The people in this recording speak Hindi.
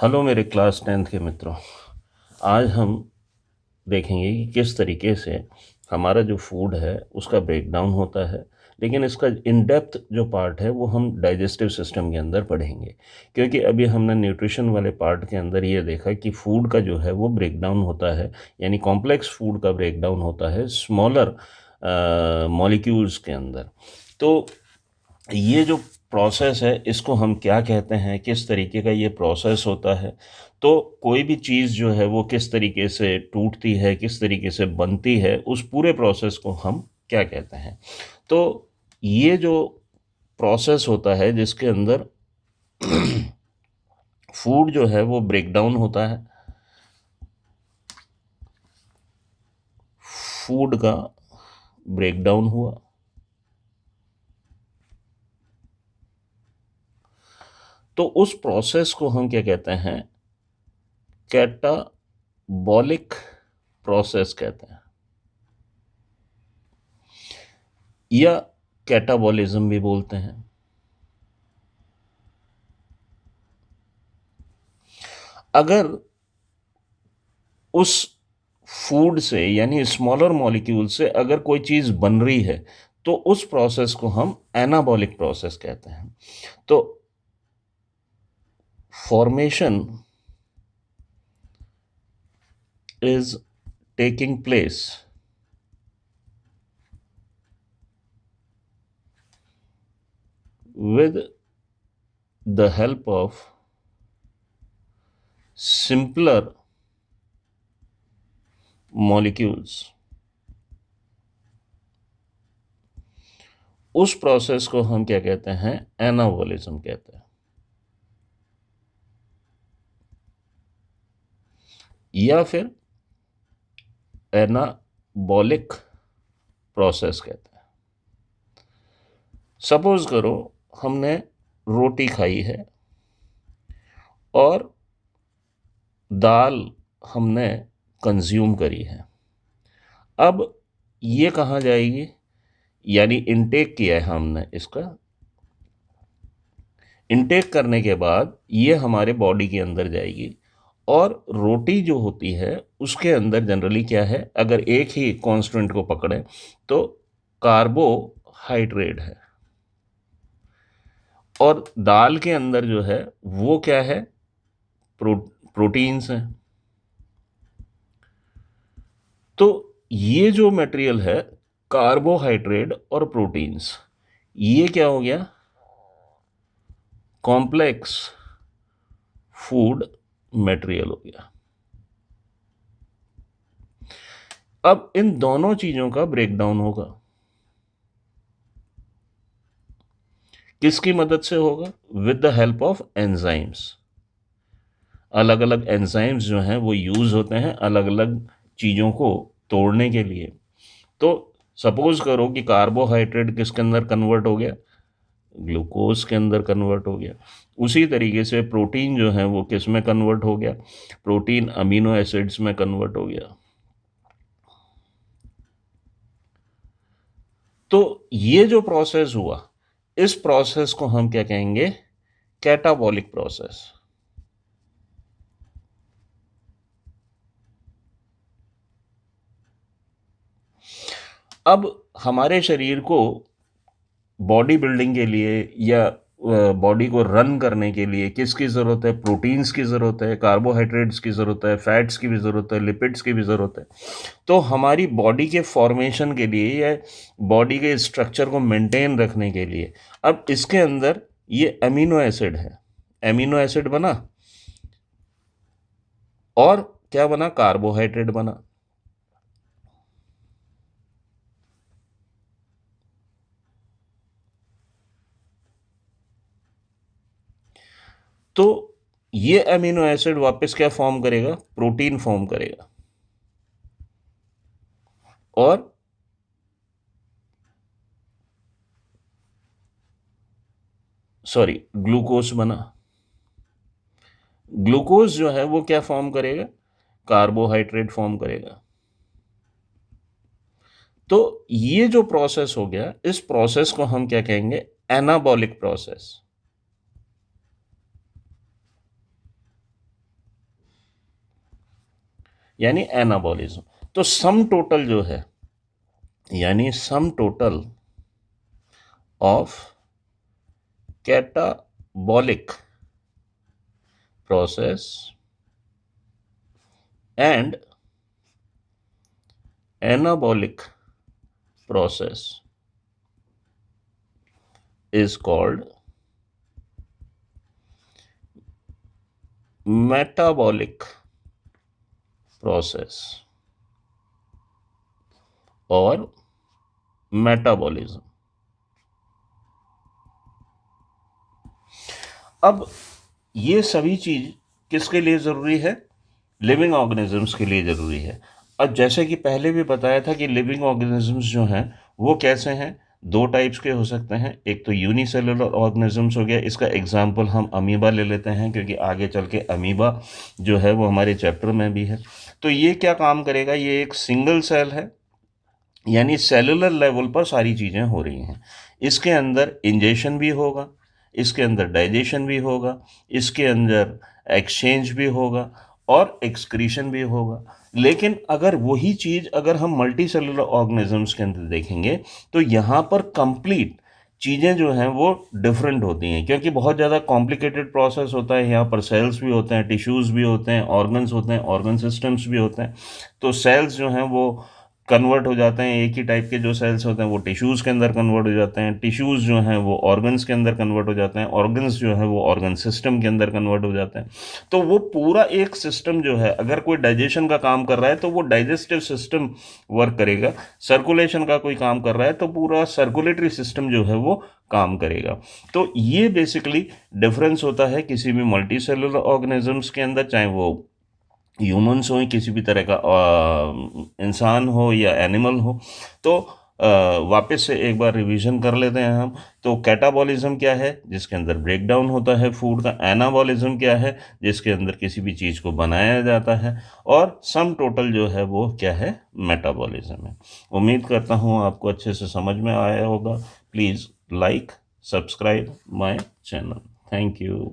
हेलो मेरे क्लास 10th के मित्रों। आज हम देखेंगे कि किस तरीके से हमारा जो फूड है उसका ब्रेकडाउन होता है। लेकिन इसका इन डेप्थ जो पार्ट है वो हम डाइजेस्टिव सिस्टम के अंदर पढ़ेंगे, क्योंकि अभी हमने न्यूट्रिशन वाले पार्ट के अंदर ये देखा कि फूड का जो है वो ब्रेकडाउन होता है, यानी कॉम्प्लेक्स फूड का ब्रेकडाउन होता है स्मॉलर मॉलिक्यूल्स के अंदर। तो ये जो प्रोसेस है इसको हम क्या कहते हैं, किस तरीके का ये प्रोसेस होता है। तो कोई भी चीज़ जो है वो किस तरीके से टूटती है, किस तरीके से बनती है, उस पूरे प्रोसेस को हम क्या कहते हैं। तो ये जो प्रोसेस होता है जिसके अंदर फूड जो है वो ब्रेकडाउन होता है, फूड का ब्रेकडाउन हुआ, तो उस प्रोसेस को हम क्या कहते हैं, कैटाबॉलिक प्रोसेस कहते हैं, या कैटाबॉलिज्म भी बोलते हैं। अगर उस फूड से यानी स्मॉलर मॉलिक्यूल से अगर कोई चीज़ बन रही है तो उस प्रोसेस को हम एनाबॉलिक प्रोसेस कहते हैं। तो formation is taking place with the help of simpler molecules। उस प्रोसेस को हम क्या कहते हैं, एनाबॉलिज्म कहते हैं, या फिर एनाबॉलिक प्रोसेस कहते हैं। सपोज करो हमने रोटी खाई है और दाल हमने कंज्यूम करी है। अब ये कहाँ जाएगी, यानी इनटेक किया है हमने इसका। इनटेक करने के बाद ये हमारे बॉडी के अंदर जाएगी, और रोटी जो होती है उसके अंदर जनरली क्या है, अगर एक ही कांस्टेंट को पकड़ें तो कार्बोहाइड्रेट है, और दाल के अंदर जो है वो क्या है, प्रो, प्रोटीन्स हैं। तो ये जो मटेरियल है, कार्बोहाइड्रेट और प्रोटीन्स, ये क्या हो गया, कॉम्प्लेक्स फूड मटेरियल हो गया। अब इन दोनों चीजों का ब्रेकडाउन होगा, किसकी मदद से होगा, with the help of enzymes. अलग अलग एंजाइम्स जो हैं वो यूज होते हैं अलग अलग चीजों को तोड़ने के लिए। तो सपोज करो कि कार्बोहाइड्रेट किसके अंदर कन्वर्ट हो गया, ग्लूकोज के अंदर कन्वर्ट हो गया। उसी तरीके से प्रोटीन जो है वो किस में कन्वर्ट हो गया, प्रोटीन अमीनो एसिड्स में कन्वर्ट हो गया। तो ये जो प्रोसेस हुआ, इस प्रोसेस को हम क्या कहेंगे, कैटाबॉलिक प्रोसेस। अब हमारे शरीर को बॉडी बिल्डिंग के लिए या बॉडी को रन करने के लिए किसकी ज़रूरत है, प्रोटीन्स की ज़रूरत है, कार्बोहाइड्रेट्स की ज़रूरत है, फैट्स की भी ज़रूरत है, लिपिड्स की भी ज़रूरत है। तो हमारी बॉडी के फॉर्मेशन के लिए या बॉडी के स्ट्रक्चर को मेंटेन रखने के लिए अब इसके अंदर ये अमीनो एसिड है, अमीनो एसिड बना और क्या बना, कार्बोहाइड्रेट बना। तो ये अमीनो एसिड वापस क्या फॉर्म करेगा, प्रोटीन फॉर्म करेगा, और सॉरी ग्लूकोज बना। ग्लूकोज जो है वो क्या फॉर्म करेगा, कार्बोहाइड्रेट फॉर्म करेगा। तो ये जो प्रोसेस हो गया, इस प्रोसेस को हम क्या कहेंगे, एनाबॉलिक प्रोसेस। यानी एनाबॉलिज्म। तो सम टोटल जो है, यानी sum total of catabolic process and anabolic process is called metabolic process और metabolism। अब ये सभी चीज किसके लिए जरूरी है? लिविंग ऑर्गेनिजम्स के लिए ज़रूरी है। अब जैसे कि पहले भी बताया था कि लिविंग ऑर्गेनिजम्स जो हैं वो कैसे हैं, दो टाइप्स के हो सकते हैं। एक तो यूनिसेलुलर ऑर्गेनिजम्स हो गया, इसका एग्जांपल हम अमीबा ले लेते हैं क्योंकि आगे चल के अमीबा जो है वो हमारे चैप्टर में भी है। तो ये क्या काम करेगा, ये एक सिंगल सेल है, यानी सेलुलर लेवल पर सारी चीज़ें हो रही हैं। इसके अंदर इंजेशन भी होगा, इसके अंदर डाइजेशन भी होगा, इसके अंदर एक्सचेंज भी होगा और एक्सक्रीशन भी होगा। लेकिन अगर वही चीज़ अगर हम मल्टी सेलुलर ऑर्गेनिजम्स के अंदर देखेंगे तो यहाँ पर कंप्लीट चीज़ें जो हैं वो डिफरेंट होती हैं, क्योंकि बहुत ज़्यादा कॉम्प्लिकेटेड प्रोसेस होता है। यहाँ पर सेल्स भी होते हैं, टिश्यूज़ भी होते हैं, ऑर्गन्स होते हैं, ऑर्गन सिस्टम्स भी होते हैं। तो सेल्स जो हैं वो कन्वर्ट हो जाते हैं, एक ही टाइप के जो सेल्स होते हैं वो टिश्यूज़ के अंदर कन्वर्ट हो जाते हैं, टिश्यूज़ जो हैं वो ऑर्गन्स के अंदर कन्वर्ट हो जाते हैं, ऑर्गन्स जो हैं वो ऑर्गन सिस्टम के अंदर कन्वर्ट हो जाते हैं। तो वो पूरा एक सिस्टम जो है, अगर कोई डाइजेशन का काम कर रहा है तो वो डाइजेस्टिव सिस्टम वर्क करेगा, सर्कुलेशन का कोई काम कर रहा है तो पूरा सर्कुलेटरी सिस्टम जो है वो काम करेगा। तो ये बेसिकली डिफरेंस होता है किसी भी मल्टी सेलुलर ऑर्गेनिजम्स के अंदर, चाहे वो ह्यूमंस हो, किसी भी तरह का इंसान हो या एनिमल हो। तो वापस से एक बार रिवीजन कर लेते हैं हम। तो कैटाबॉलिज्म क्या है, जिसके अंदर ब्रेक डाउन होता है फूड का। एनाबॉलिज्म क्या है, जिसके अंदर किसी भी चीज़ को बनाया जाता है। और सम टोटल जो है वो क्या है, मेटाबॉलिज्म है। उम्मीद करता हूँ आपको अच्छे से समझ में आया होगा। Please like, subscribe my channel. Thank you.